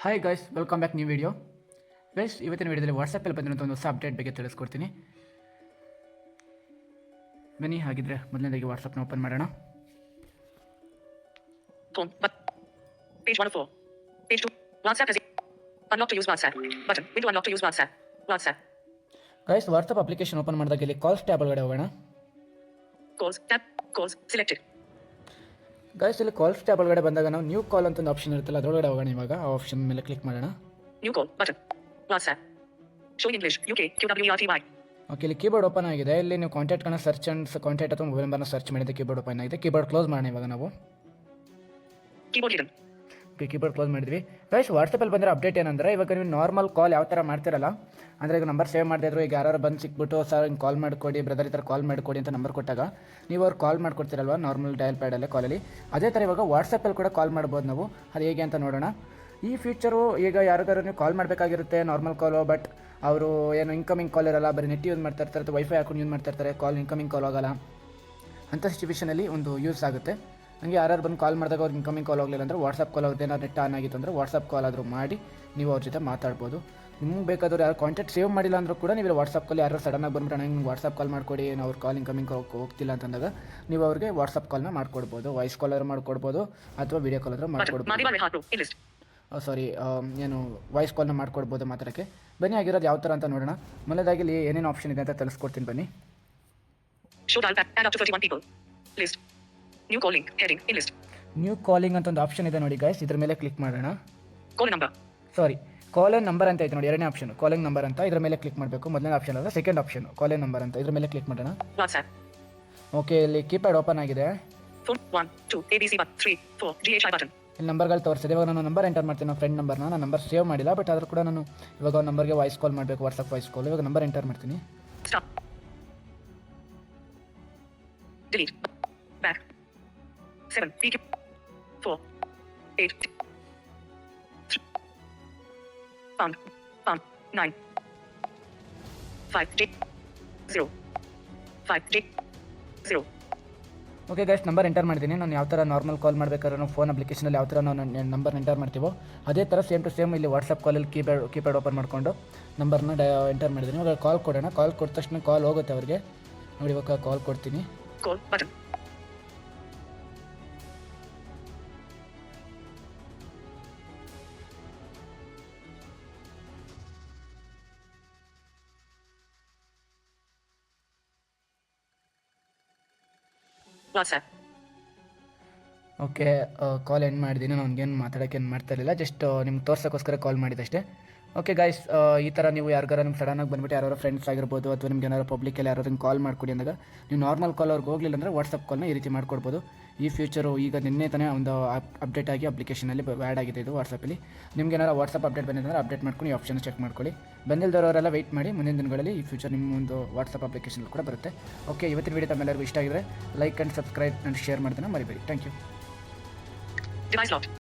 Hi guys, welcome back new video. Guys, ಇವತ್ತಿನ ವಿಡಿಯೋದಲ್ಲಿ ವಾಟ್ಸಪ್ಪಲ್ಲಿ ಬಂದಿರೋಂಥ ಒಂದು ಹೊಸ ಅಪ್ಡೇಟ್ ಬಗ್ಗೆ ತಿಳಿಸ್ಕೊಡ್ತೀನಿ. ಬನ್ನಿ, ಹಾಗಿದ್ರೆ ಮೊದಲನೇದಾಗಿ ವಾಟ್ಸಪ್ನ ಓಪನ್ ಮಾಡೋಣ. Page 1 of 4. Page 2. WhatsApp has unlock to use WhatsApp. Button. Window unlock to use WhatsApp. WhatsApp. Guys, WhatsApp application open ಮಾಡಿದಾಗ ಇಲ್ಲಿ ಕಾಲ್ಸ್ ಟ್ಯಾಬ್ ಒಳಗಡೆ ಹೋಗೋಣ. Calls. Tab. Calls. Selected. Guys, ಇಲ್ಲಿ ಕಾಲ್ಸ್ ಟ್ಯಾಬ್ ಒಳಗಡೆ ಬಂದಾಗ ನಾವು ನ್ಯೂ ಕಾಲ್ ಅಂತ ಒಂದು ಆಪ್ಷನ್ ಇರುತ್ತಲ್ಲ, ಅದರೊಳಗಡೆ ಹೋಗೋಣ. ಇವಾಗ ಆ ಆಪ್ಷನ್ ಮೇಲೆ ಕ್ಲಿಕ್ ಮಾಡೋಣ. New call. Button. WhatsApp. Showing English. UK. QWERTY. Okay, ಇಲ್ಲಿ ಕೀಬೋರ್ಡ್ ಓಪನ್ ಆಗಿದೆ. ಇಲ್ಲಿ ನೀವು ಕಾಂಟ್ಯಾಕ್ಟ್ಗಳನ್ನ ಸರ್ಚ್ ಕಾಂಟ್ಯಾಕ್ಟ್ ಅಥವಾ ಮೊಬೈಲ್ ನಂಬರ್ನ ಸರ್ಚ್ ಮಾಡಿದ್ರೆ ಕೀಬೋರ್ಡ್ ಓಪನ್ ಆಗಿದೆ. ಕೀಬೋರ್ಡ್ ಕ್ಲೋಸ್ ಮಾಡೋಣ ಇವಾಗ ನಾವು. Keyboard hidden. Okay, keyboard close ಮಾಡಿದ್ವಿ. ಗೈಸ್, ವಾಟ್ಸಪ್ಪಲ್ಲಿ ಬಂದಿರೋ ಅಪ್ಡೇಟ್ ಏನಂದರೆ, ಇವಾಗ ನೀವು ನಾರ್ಮಲ್ ಕಾಲ್ ಯಾವ ಥರ ಮಾಡ್ತಿರಲ್ಲ, ಅಂದರೆ ಈಗ ನಂಬರ್ ಸೇವ್ ಮಾಡಿದ್ರು, ಈಗ ಯಾರು ಬಂದು ಸಿಕ್ಬಿಟ್ಟು ಸರ್ ಹಿಂಗೆ ಕಾಲ್ ಮಾಡಿಕೊಡಿ ಬ್ರದರ್, ಈ ಥರ ಕಾಲ್ ಮಾಡಿಕೊಡಿ ಅಂತ ನಂಬರ್ ಕೊಟ್ಟಾಗ ನೀವು ಅವ್ರು ಕಾಲ್ ಮಾಡ್ಕೊಡ್ತೀರಲ್ವ ನಾರ್ಮಲ್ ಡಯಲ್ ಪ್ಯಾಡಲ್ಲೇ ಕಾಲಲ್ಲಿ, ಅದೇ ಥರ ಇವಾಗ ವಾಟ್ಸಪ್ಪಲ್ಲಿ ಕೂಡ ಕಾಲ್ ಮಾಡ್ಬೋದು ನಾವು. ಅದು ಹೇಗೆ ಅಂತ ನೋಡೋಣ. ಈ ಫೀಚರು ಈಗ ಯಾರಿಗಾರು ನೀವು ಕಾಲ್ ಮಾಡಬೇಕಾಗಿರುತ್ತೆ ನಾರ್ಮಲ್ ಕಾಲು, ಬಟ್ ಅವರು ಏನು ಇನ್ಕಮಿಂಗ್ ಕಾಲ್ ಇರಲ್ಲ, ಬರೀ ನೆಟ್ ಯೂಸ್ ಮಾಡ್ತಾ ಇರ್ತಾರೆ, ವೈಫೈ ಹಾಕೊಂಡು ಯೂಸ್ ಮಾಡ್ತಾ ಇರ್ತಾರೆ, ಕಾಲ್ ಇನ್ಕಮಿಂಗ್ ಕಾಲ್ ಹೋಗಲ್ಲ. ಅಂಥ ಸಿಚುವೇಷನಲ್ಲಿ ಒಂದು ಯೂಸ್ ಆಗುತ್ತೆ. ಹಂಗೆ ಯಾರು ಬಂದು ಕಾಲ್ ಮಾಡಿದಾಗ ಅವ್ರಿಗೆ ಇನ್ಕಮಿಂಗ್ ಕಾಲ್ ಹೋಗಲಿಲ್ಲ ಅಂದರೆ ವಾಟ್ಸಪ್ ಕಾಲ್ ಅವ್ರದ್ದು ಏನಾದ್ರು ನೆಟ್ ಆನ್ ಆಗಿತ್ತು ಅಂದರೆ ವಾಟ್ಸಪ್ ಕಾಲ್ ಆದರೂ ಮಾಡಿ ನೀವು ಅವ್ರ ಜೊತೆ ಮಾತಾಡ್ಬೋದು. ನಿಮ್ಗೆ ಬೇಕಾದರೂ ಯಾರು ಕಾಂಟ್ಯಾಕ್ಟ್ ಸೇವ್ ಮಾಡಿಲ್ಲ ಅಂದರೂ ಕೂಡ ನೀವು ವಾಟ್ಸಪ್ ಕಾಲ್ ಯಾರು ಸಡನ್ನಾಗಿ ಬಂದ್ಬಿಟ್ಟು ನಂಗೆ ವಾಟ್ಸಪ್ ಕಾಲ್ ಮಾಡಿಕೊಡಿ, ಅವ್ರ ಕಾಲ್ ಇನ್ಕಮಿಂಗ್ ಹೋಗ್ತಿಲ್ಲ ಅಂತಂದಾಗ ನೀವು ಅವ್ರಿಗೆ ವಾಟ್ಸಪ್ ಕಾಲ್ನ ಮಾಡ್ಕೊಡ್ಬೋದು. ವಾಯ್ಸ್ ಕಾಲ್ ಆದರೂ ಮಾಡ್ಕೊಡ್ಬೋದು ಅಥವಾ ವೀಡಿಯೋ ಕಾಲ್ ಆದರೂ ಮಾಡ್ಕೊಡ್ಬೋದು. ಸಾರಿ, ಏನು ವಾಯ್ಸ್ ಕಾಲ್ನ ಮಾಡ್ಕೊಡ್ಬೋದು ಮಾತಾಡೋಕ್ಕೆ. ಬನ್ನಿ, ಆಗಿರೋದು ಯಾವ ಥರ ಅಂತ ನೋಡೋಣ. ಮೊದಲದಾಗಿ ಇಲ್ಲಿ ಏನೇನು ಆಪ್ಷನ್ ಇದೆ ಅಂತ ತಿಳಿಸ್ಕೊಡ್ತೀನಿ ಬನ್ನಿ. New calling. Heading. In list. New calling ಅಂತ ಒಂದು ಆಪ್ಷನ್ ಇದೆ ನೋಡಿ ಗೈಸ್, ಇದ್ರ ಮೇಲೆ ಕ್ಲಿಕ್ ಮಾಡೋಣ. Call number. Sorry, call and number ಅಂತ ಐತೆ ನೋಡಿ, ಎರಡನೇ ಆಪ್ಷನ್ ಕಾಲಿಂಗ್ ನಂಬರ್ ಅಂತ. ಇದ್ರ ಮೇಲೆ ಕ್ಲಿಕ್ ಮಾಡಬೇಕು. ಮೊದಲನೇ ಆಪ್ಷನ್ ಅಲ್ಲ, second option call and number ಅಂತ. ಇದ್ರ ಮೇಲೆ ಕ್ಲಿಕ್ ಮಾಡೋಣ. WhatsApp. ಓಕೆ, ಇಲ್ಲಿ ಕೀಪ್ಯಾಡ್ ಓಪನ್ ಆಗಿದೆ. Phone 1 2 ABC 3 4 GHI button. ಇಲ್ಲಿ ನಂಬರ್ಗಳು ತೋರಿಸಿದೆ. ಇವಾಗ ನಾನು ನಂಬರ್ ಎಂಟರ್ ಮಾಡ್ತೀನಿ, ನನ್ನ ಫ್ರೆಂಡ್ ನಂಬರ್ನ. ನಾನು ನಂಬರ್ ಸೇವ್ ಮಾಡಿಲ್ಲ, ಬಟ್ ಆದರೂ ಕೂಡ ನಾನು ಇವಾಗ ನಂಬರ್ಗೆ ವಾಯ್ಸ್ ಕಾಲ್ ಮಾಡಬೇಕು, ವಾಟ್ಸಪ್ ವಾಯ್ಸ್ ಕಾಲ್. ಇವಾಗ ನಂಬರ್ ಎಂಟರ್ ಮಾಡ್ತೀನಿ. Stop. Delete. Back. 7 PQ 4 8 pound 9 5 J 0 5 J 0. Okay guys, number enter ಮಾಡಿದ್ದೀನಿ. ನಾನು ಯಾವ ಥರ ನಾರ್ಮಲ್ ಕಾಲ್ ಮಾಡಬೇಕಾದ್ರೆ ನಾವು ಫೋನ್ ಅಪ್ಲಿಕೇಶನಲ್ಲಿ ಯಾವ ಥರ ನಾವು ನಂಬರ್ ಎಂಟರ್ ಮಾಡ್ತೀವೋ ಅದೇ ಥರ ಸೇಮ್ ಟು ಸೇಮ್ ಇಲ್ಲಿ ವಾಟ್ಸಪ್ ಕಾಲಲ್ಲಿ ಕೀಪ್ಯಾಡ್ ಓಪನ್ ಮಾಡಿಕೊಂಡು ನಂಬರ್ನ ಎಂಟರ್ ಮಾಡಿದ್ದೀನಿ. ಇವಾಗ ಕಾಲ್ ಕೊಡೋಣ. ಕಾಲ್ ಕೊಟ್ಟ ತಕ್ಷಣ ಕಾಲ್ ಹೋಗುತ್ತೆ ಅವ್ರಿಗೆ. ನೋಡಿ, ಇವಾಗ ಕಾಲ್ ಕೊಡ್ತೀನಿ. Call button. WhatsApp. ಓಕೆ, ಕಾಲ್ ಎಂಡ್ ಮಾಡಿದ್ದೀನಿ. ನನಗೇನು ಮಾತಾಡೋಕ್ಕೆ ಏನು ಮಾಡ್ತಾ ಇರಲಿಲ್ಲ, ಜಸ್ಟ್ ನಿಮ್ಗೆ ತೋರ್ಸೋಕ್ಕೋಸ್ಕರ ಕಾಲ್ ಮಾಡಿದ್ದಷ್ಟೇ. ಓಕೆ ಗೈಸ್, ಈ ಥರ ನೀವು ಯಾರಿಗಾರ ನಿಮ್ಗೆ ಸಡನ್ನಾಗಿ ಬಂದುಬಿಟ್ಟು ಯಾರು ಫ್ರೆಂಡ್ಸ್ ಆಗಿರ್ಬೋದು ಅಥವಾ ನಿಮ್ಗೆ ಏನಾರು ಪಬ್ಲಿಕಲ್ಲಿ ಯಾರು ಕಾಲ್ ಮಾಡಿಕೊಡಿ ಅಂದಾಗ ನೀವು ನಾರ್ಮಲ್ ಕಾಲ್ ಅವ್ರಿಗೆ ಹೋಗಲಿಲ್ಲ ಅಂದರೆ ವಾಟ್ಸಪ್ ಕಾಲ್ನ ಈ ರೀತಿ ಮಾಡ್ಕೊಡ್ಬೋದು. ಈ ಫ್ಯೂಚರು ಈಗ ನಿನ್ನೆ ತಾನೇ ಒಂದು ಅಪ್ಡೇಟ್ ಆಗಿ ಅಪ್ಲಿಕೇಶನಲ್ಲಿ ಆ್ಯಡ್ ಆಗಿದೆ ಇದು ವಾಟ್ಸಪ್ಪಲ್ಲಿ. ನಿಮ್ಗೆ ಏನಾರು ವಾಟ್ಸಪ್ ಅಪ್ಡೇಟ್ ಬಂದಿದ್ದರೆ ಅಪ್ಡೇಟ್ ಮಾಡ್ಕೊಂಡು ಈ ಆಪ್ಷನ್ ಚೆಕ್ ಮಾಡ್ಕೊಳ್ಳಿ. ಬಂದಿಲ್ಲದವರೆಲ್ಲ ವೆಯ್ಟ್ ಮಾಡಿ, ಮುಂದಿನ ದಿನಗಳಲ್ಲಿ ಈ ಫ್ಯೂಚರ್ ನಿಮ್ಮ ಒಂದು ವಾಟ್ಸಪ್ ಅಪ್ಲಿಕೇಶನ್ ಕೂಡ ಬರುತ್ತೆ. ಓಕೆ, ಇವತ್ತಿನ ವಿಡಿಯೋ ತಮ್ಮೆಲ್ಲರಿಗೂ ಇಷ್ಟ ಆಗಿದ್ರೆ like and subscribe and share ಮಾಡ್ತಾನೆ ಮರಿಬೇಡಿ. Thank you. Device locked.